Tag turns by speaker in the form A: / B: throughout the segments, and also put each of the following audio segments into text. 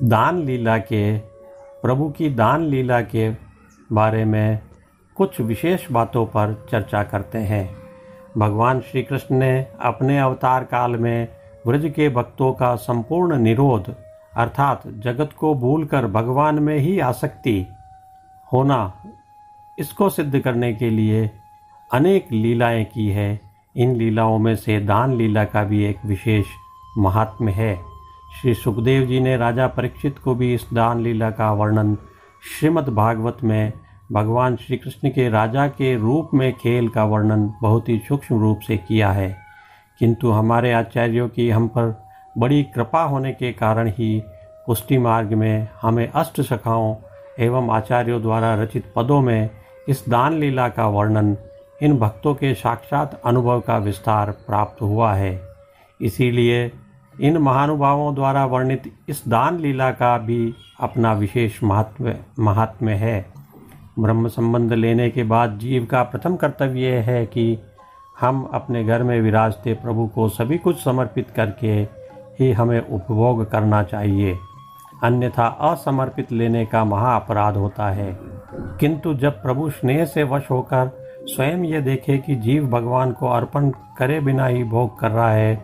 A: दान लीला के प्रभु की दान लीला के बारे में कुछ विशेष बातों पर चर्चा करते हैं। भगवान श्री कृष्ण ने अपने अवतार काल में ब्रज के भक्तों का संपूर्ण निरोध अर्थात जगत को भूलकर भगवान में ही आसक्ति होना, इसको सिद्ध करने के लिए अनेक लीलाएं की है। इन लीलाओं में से दान लीला का भी एक विशेष महात्म्य है। श्री सुखदेव जी ने राजा परीक्षित को भी इस दान लीला का वर्णन श्रीमद् भागवत में भगवान श्री कृष्ण के राजा के रूप में खेल का वर्णन बहुत ही सूक्ष्म रूप से किया है। किंतु हमारे आचार्यों की हम पर बड़ी कृपा होने के कारण ही पुष्टि मार्ग में हमें अष्ट शाखाओं एवं आचार्यों द्वारा रचित पदों में इस दान लीला का वर्णन, इन भक्तों के साक्षात अनुभव का विस्तार प्राप्त हुआ है। इसीलिए इन महानुभावों द्वारा वर्णित इस दान लीला का भी अपना विशेष महात्म्य है। ब्रह्म संबंध लेने के बाद जीव का प्रथम कर्तव्य यह है कि हम अपने घर में विराजते प्रभु को सभी कुछ समर्पित करके ही हमें उपभोग करना चाहिए, अन्यथा असमर्पित लेने का महा अपराध होता है। किंतु जब प्रभु स्नेह से वश होकर स्वयं यह देखे कि जीव भगवान को अर्पण करे बिना ही भोग कर रहा है,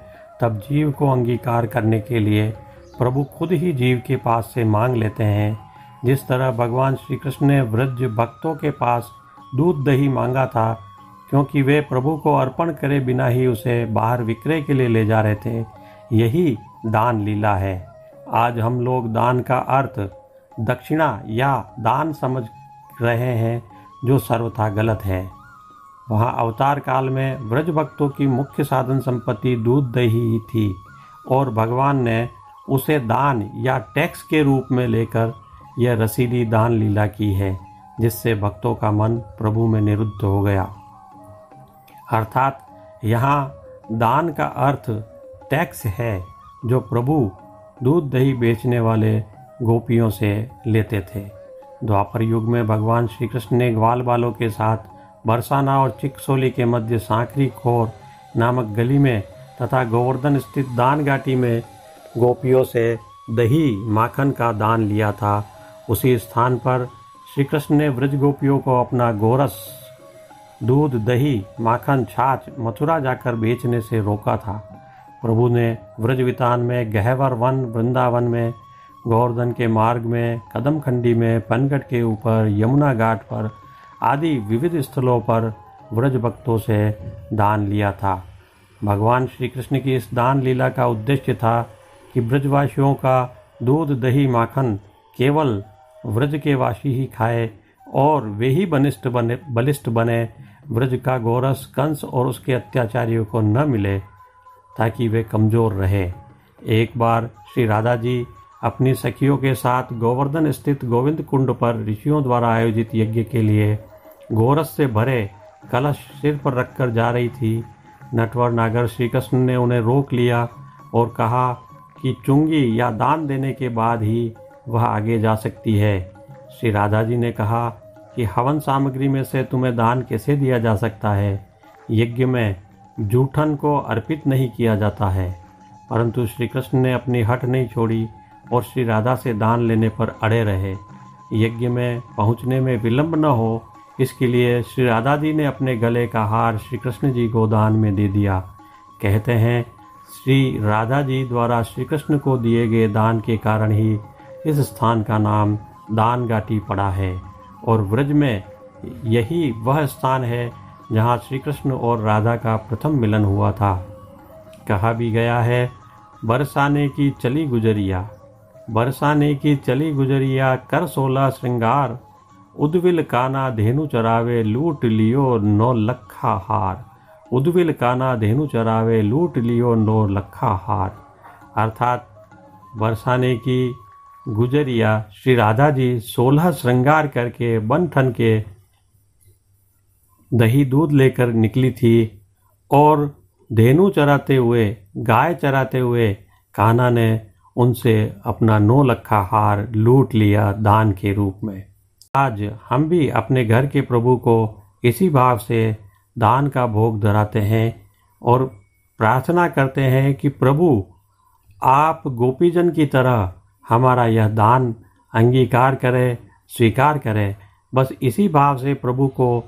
A: तब जीव को अंगीकार करने के लिए प्रभु खुद ही जीव के पास से मांग लेते हैं। जिस तरह भगवान श्री कृष्ण ने वृद्ध भक्तों के पास दूध दही मांगा था, क्योंकि वे प्रभु को अर्पण करे बिना ही उसे बाहर विक्रय के लिए ले जा रहे थे। यही दान लीला है। आज हम लोग दान का अर्थ दक्षिणा या दान समझ रहे हैं, जो सर्वथा गलत है। वहाँ अवतार काल में ब्रज भक्तों की मुख्य साधन संपत्ति दूध दही ही थी और भगवान ने उसे दान या टैक्स के रूप में लेकर यह रसीली दान लीला की है, जिससे भक्तों का मन प्रभु में निरुद्ध हो गया। अर्थात यहाँ दान का अर्थ टैक्स है, जो प्रभु दूध दही बेचने वाले गोपियों से लेते थे। द्वापर युग में भगवान श्री कृष्ण ने ग्वाल बालों के साथ बरसाना और चिकसोली के मध्य सांकरी खोर नामक गली में तथा गोवर्धन स्थित दान घाटी में गोपियों से दही माखन का दान लिया था। उसी स्थान पर श्री कृष्ण ने ब्रज गोपियों को अपना गोरस, दूध, दही, माखन, छाछ मथुरा जाकर बेचने से रोका था। प्रभु ने ब्रजवितान में, गहवर वन वृंदावन में, गोवर्धन के मार्ग में, कदम खंडी में, पनघट के ऊपर, यमुना घाट पर आदि विविध स्थलों पर ब्रज भक्तों से दान लिया था। भगवान श्री कृष्ण की इस दान लीला का उद्देश्य था कि ब्रजवासियों का दूध दही माखन केवल ब्रज के वासी ही खाए और वे ही बलिष्ठ बने, ब्रज का गोरस कंस और उसके अत्याचारियों को न मिले, ताकि वे कमजोर रहे। एक बार श्री राधा जी अपनी सखियों के साथ गोवर्धन स्थित गोविंद कुंड पर ऋषियों द्वारा आयोजित यज्ञ के लिए गोरस से भरे कलश सिर पर रखकर जा रही थी। नटवर नागर श्री कृष्ण ने उन्हें रोक लिया और कहा कि चुंगी या दान देने के बाद ही वह आगे जा सकती है। श्री राधा जी ने कहा कि हवन सामग्री में से तुम्हें दान कैसे दिया जा सकता है? यज्ञ में जूठन को अर्पित नहीं किया जाता है। परंतु श्री कृष्ण ने अपनी हट नहीं छोड़ी और श्री राधा से दान लेने पर अड़े रहे। यज्ञ में पहुंचने में विलंब न हो, इसके लिए श्री राधा जी ने अपने गले का हार श्री कृष्ण जी को दान में दे दिया। कहते हैं श्री राधा जी द्वारा श्री कृष्ण को दिए गए दान के कारण ही इस स्थान का नाम दान घाटी पड़ा है और ब्रज में यही वह स्थान है जहाँ श्री कृष्ण और राधा का प्रथम मिलन हुआ था। कहा भी गया है, बरसाने की चली गुजरिया, बरसाने की चली गुजरिया, कर 16 श्रृंगार, उद्विल काना धेनु चरावे, लूट लियो 9 लखा हार, उद्विल काना धेनु चरावे, लूट लियो 9 लखा हार। अर्थात बरसाने की गुजरिया श्री राधा जी 16 श्रृंगार करके बन ठन के दही दूध लेकर निकली थी और धेनु चराते हुए, गाय चराते हुए कान्हा ने उनसे अपना 9 लखा हार लूट लिया दान के रूप में। आज हम भी अपने घर के प्रभु को इसी भाव से दान का भोग धराते हैं और प्रार्थना करते हैं कि प्रभु आप गोपीजन की तरह हमारा यह दान अंगीकार करे, स्वीकार करे। बस इसी भाव से प्रभु को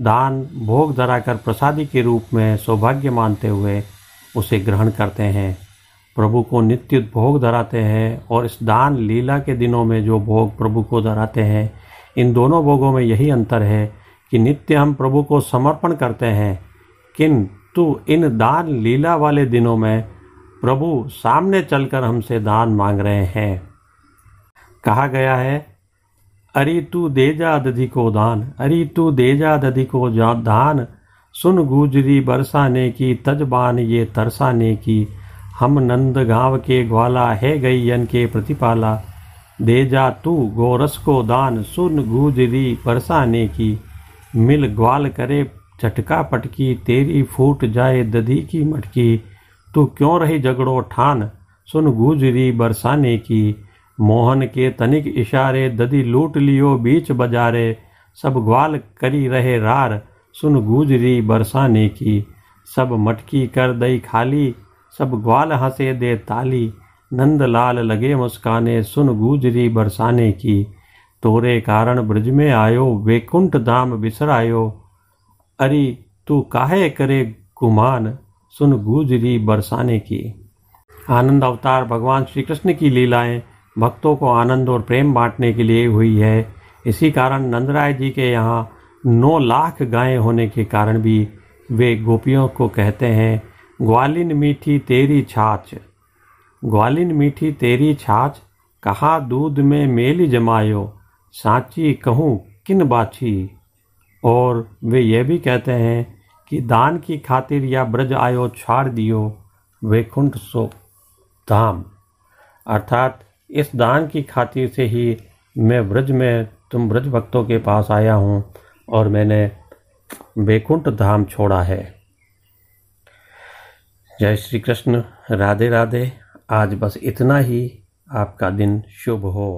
A: दान भोग धराकर प्रसादी के रूप में सौभाग्य मानते हुए उसे ग्रहण करते हैं। प्रभु को नित्य भोग धराते हैं और इस दान लीला के दिनों में जो भोग प्रभु को धराते हैं, इन दोनों भोगों में यही अंतर है कि नित्य हम प्रभु को समर्पण करते हैं, किंतु इन दान लीला वाले दिनों में प्रभु सामने चलकर हमसे दान मांग रहे हैं। कहा गया है, अरे तू दे जा दधी को दान, अरे तू दे जा दधी को दान, सुन गुजरी बरसाने की तजबान ये तरसाने की, हम नंद गांव के ग्वाला है गैयन के प्रतिपाला, दे जा तू गोरस को दान, सुन गुजरी बरसाने की, मिल ग्वाल करे झटका पटकी, तेरी फूट जाए दधी की मटकी, तू क्यों रही झगड़ो ठान, सुन गुजरी बरसाने की, मोहन के तनिक इशारे दधी लूट लियो बीच बाजारे, सब ग्वाल करी रहे रार, सुन गुजरी बरसाने की, सब मटकी कर दई खाली, सब ग्वाल हंसे दे ताली, नंदलाल लगे मुस्काने, सुन गुजरी बरसाने की, तोरे कारण ब्रज में आयो वैकुंठ धाम बिसरायो, अरे तू काहे करे गुमान, सुन गुजरी बरसाने की। आनंद अवतार भगवान श्री कृष्ण की लीलाएं भक्तों को आनंद और प्रेम बांटने के लिए हुई है। इसी कारण नंदराय जी के यहाँ 9 लाख गायें होने के कारण भी वे गोपियों को कहते हैं, ग्वालिन मीठी तेरी छाछ, ग्वालिन मीठी तेरी छाछ, कहा दूध में मेल जमायो, सांची कहूँ किन बाछी। और वे ये भी कहते हैं कि दान की खातिर या ब्रज आयो छाड़ दियो वैकुंठ सो धाम, अर्थात इस दान की खातिर से ही मैं ब्रज में तुम ब्रज भक्तों के पास आया हूँ और मैंने वैकुंठ धाम छोड़ा है। जय श्री कृष्ण, राधे राधे। आज बस इतना ही। आपका दिन शुभ हो।